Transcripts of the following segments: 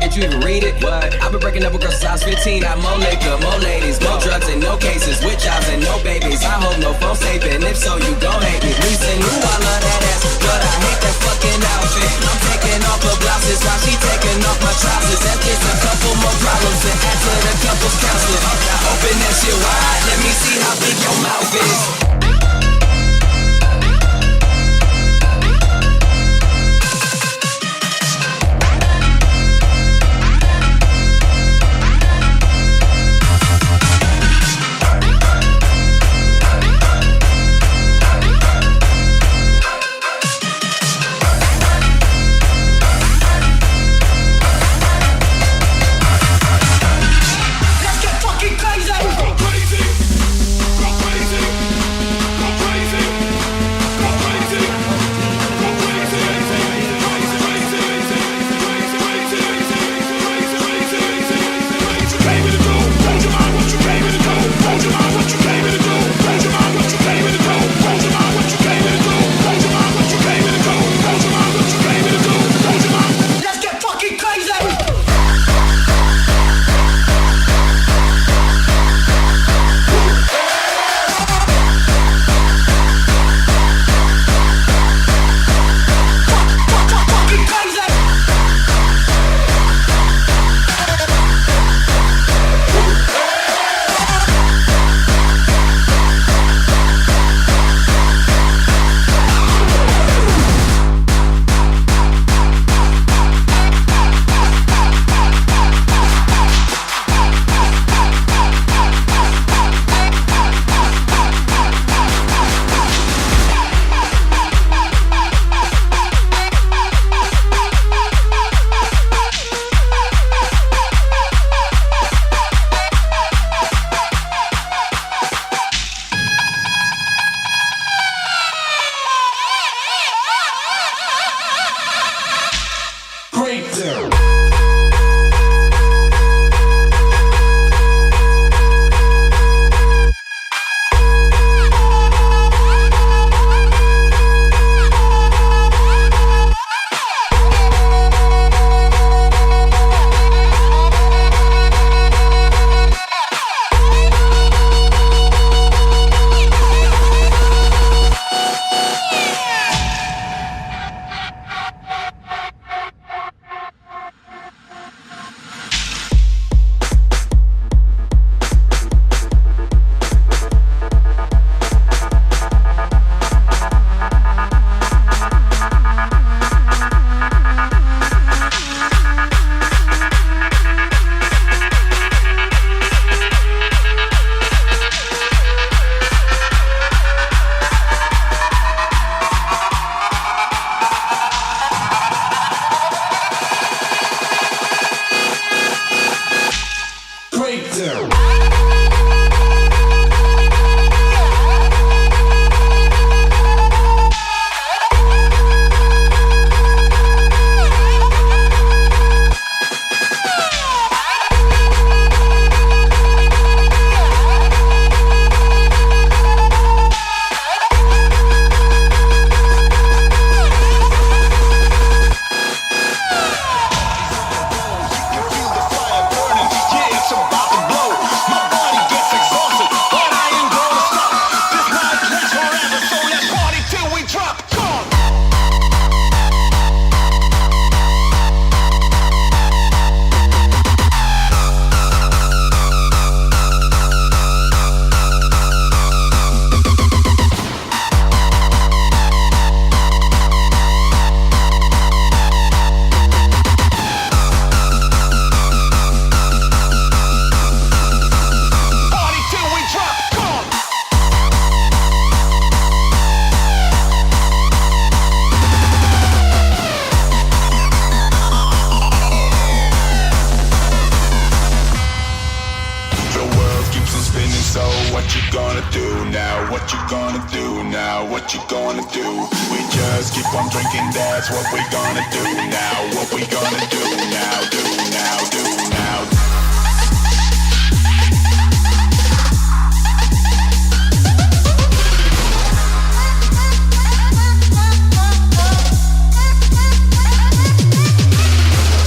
did you even read it? What? I've been breaking up with girls since I was 15. I'm more liquor, more ladies, more drugs and no cases. With jobs and no babies. I hope no phone saving. If so, you gon' hate me. Listen, you I love that ass, but I hate that fucking outfit. I'm taking off her blouses while she taking off my trousers. That gets a couple more problems to add to the couple's counselor. Now open that shit wide. Let me see how big your mouth is.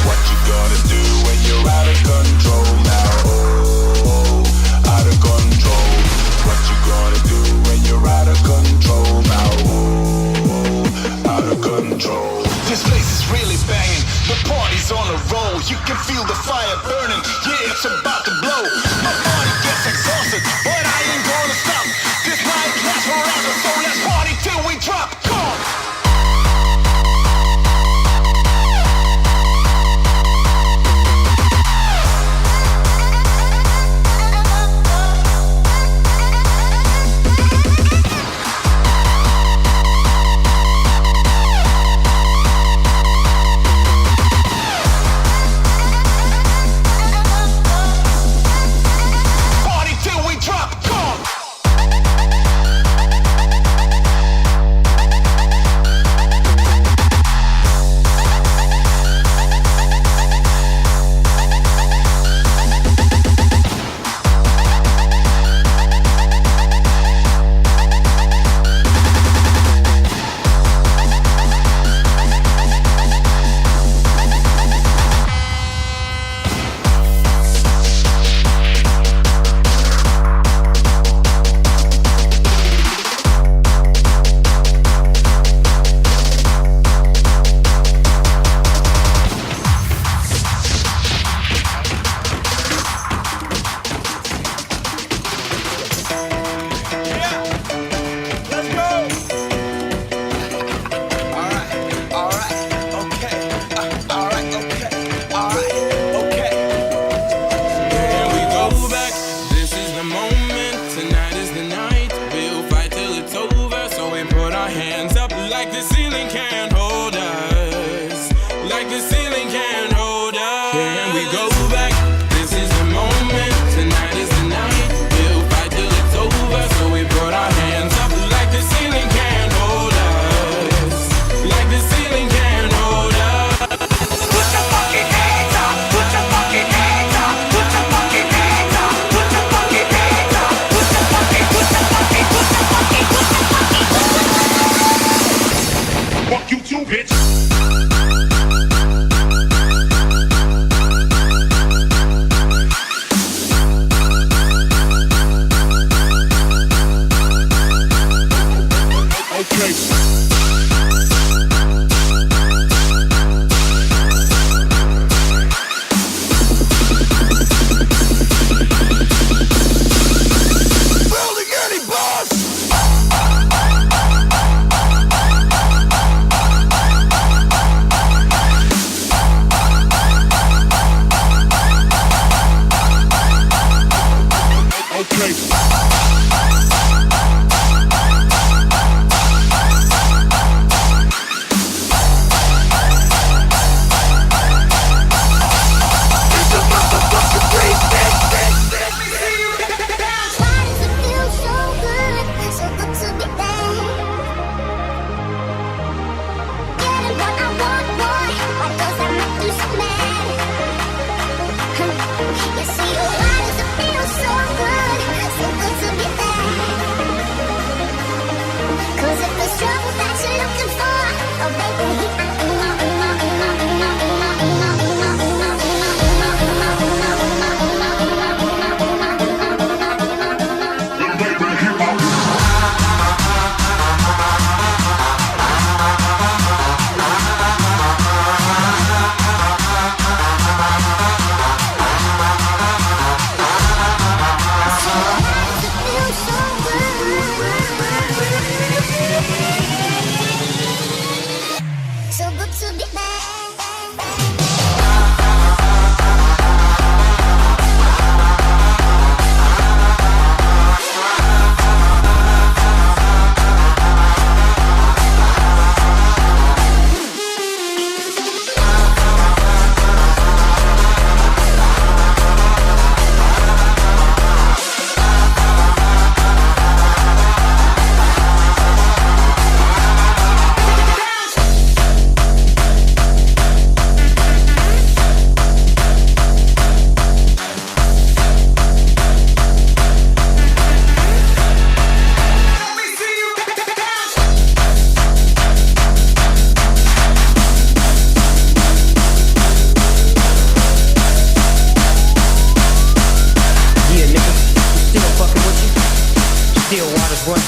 What you gonna do? can feel the fire burning. Yeah, it's about to blow. My body gets exhausted, but I ain't gonna stop. This night lasts forever, so let's party till we drop. Come on.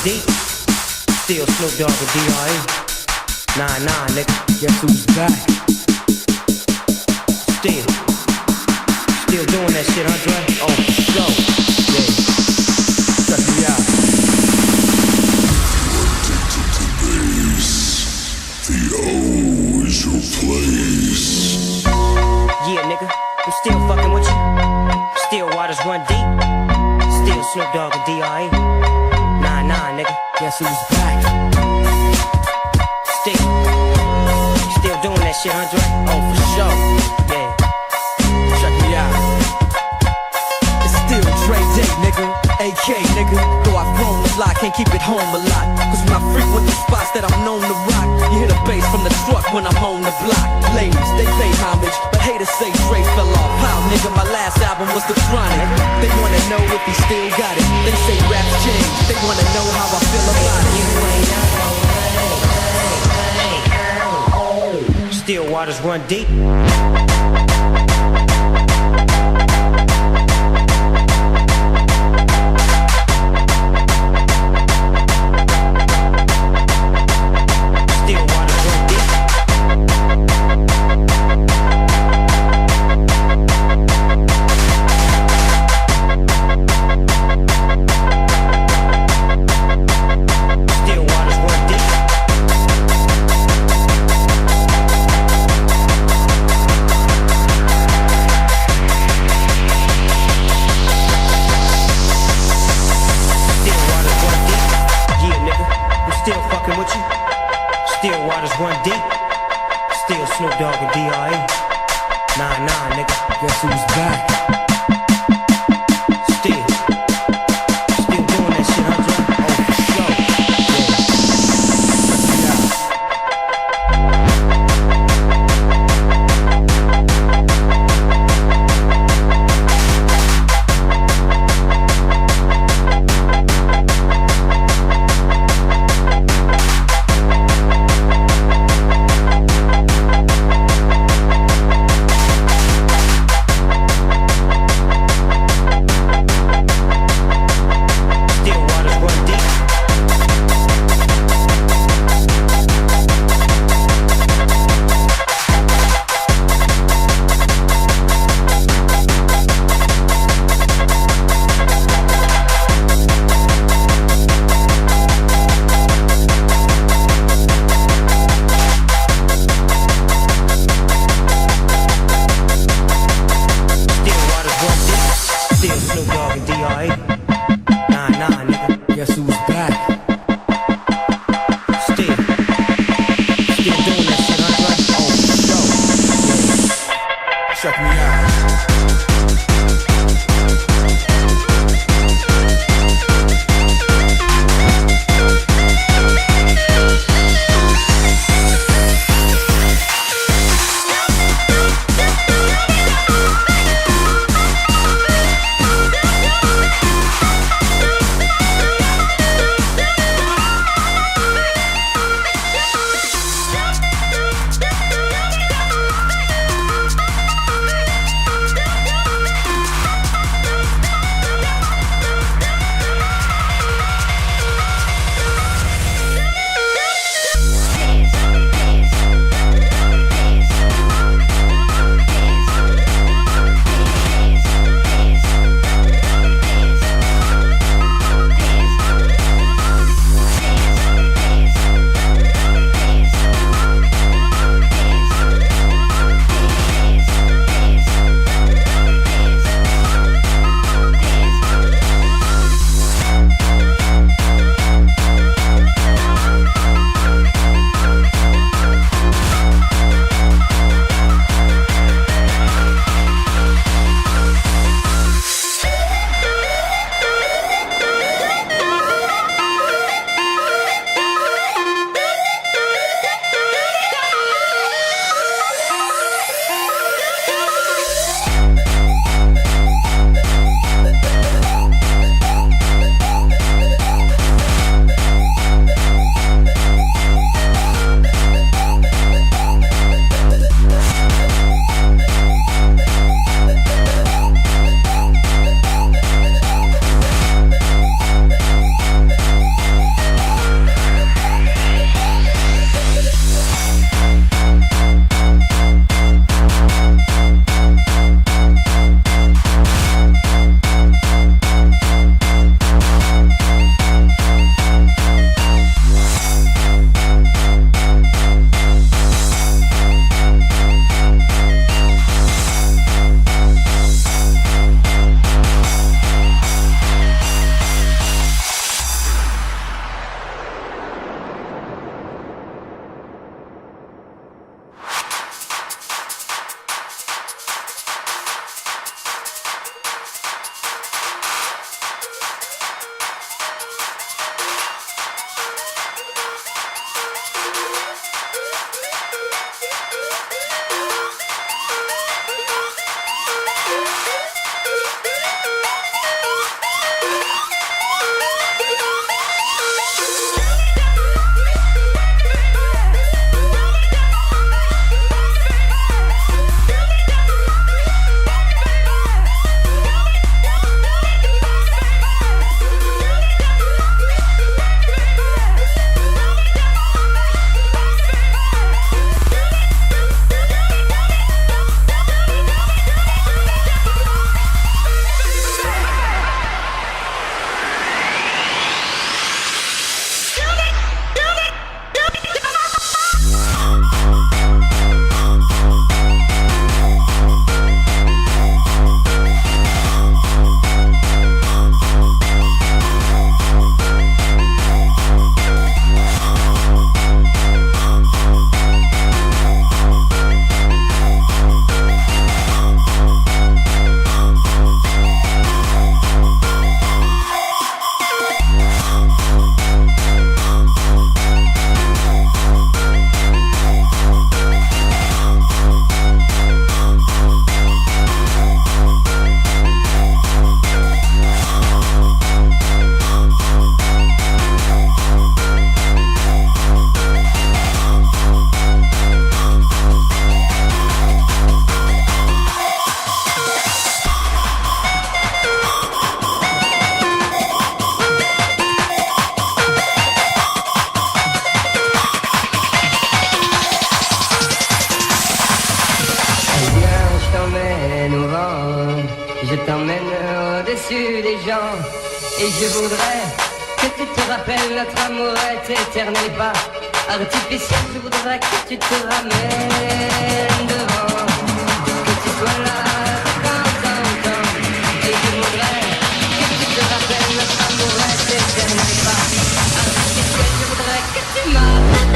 deep. Still Snoop Dogg and D.R.E. Nah, nigga. Guess who's back? Still. still fucking with you. Still waters run deep. Still Snoop Dogg and D.R.E. Nah, nigga. Guess who's back? Still doing that shit, Andre? Oh, for sure. Yeah. Check me out. It's still Dre Day, nigga. AK, nigga. Though I've grown a lot, can't keep it home a lot. Cause when I frequent the spots that I'm known to rock, you hear the bass from the truck when I'm on the block. Ladies, they pay homage, but haters say Dre fell off. How, nigga, my last album was The Chronic. They wanna know if he still got it. They say raps change, they wanna know how I feel about it. Still waters run deep. Still waters run deep. Still waters run deep. Still fucking with you. Still waters run deep. Still Snoop Dogg and D.R.E. Nah, nigga. Guess who's back? Still doing that shit, Andre? Oh, for sure. Still Snoop Dogg and D.R.E. Nah, nigga. Guess who's back? Still doing that shit, Andre? Oh, for sure. Check me out. t'emmène au vent, je t'emmène au-dessus des gens. Et je voudrais que tu te rappelles, notre amour est éternel et pas artificiel. Je voudrais que tu te ramènes devant, que tu sois là de temps en temps. Et je voudrais que tu te rappelles, notre amour est éternel et pas artificiel. Je voudrais que tu m'appelles.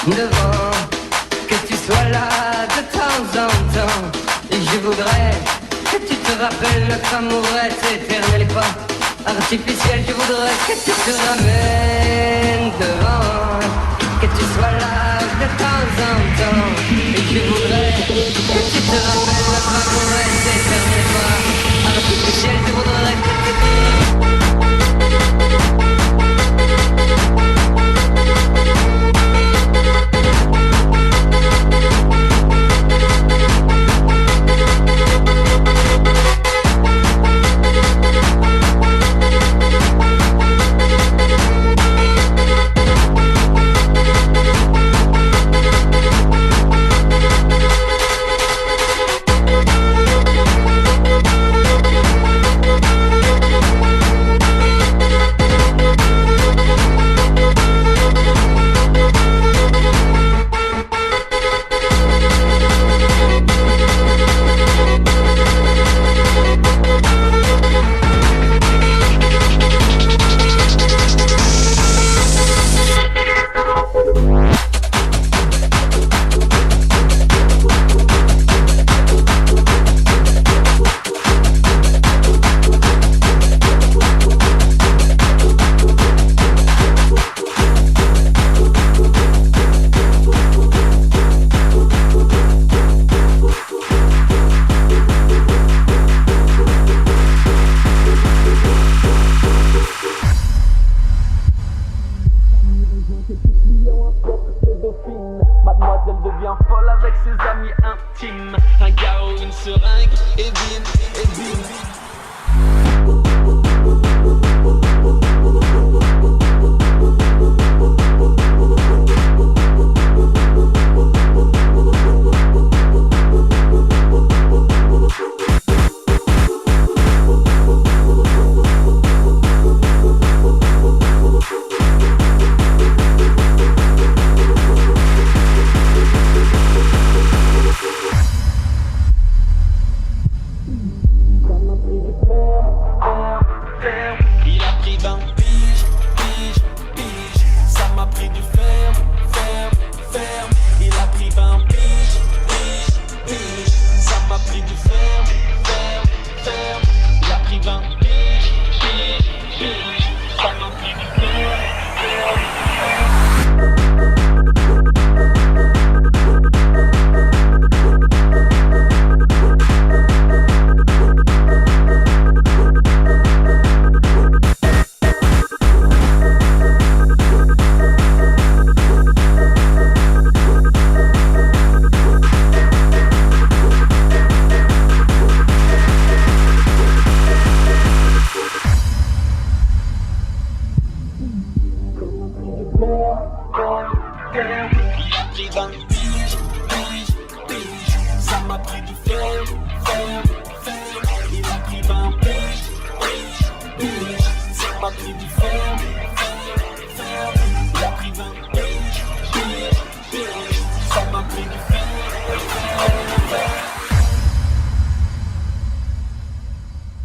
Devant, que tu sois là de temps en temps. Et je voudrais que tu te rappelles, notre amour est éternel et pas artificiel. Je voudrais que tu te ramènes devant, que tu sois là de temps en temps. Et je voudrais que tu te rappelles, notre amour est éternel et pas artificiel. Je voudrais que tu te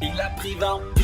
Il a pris 20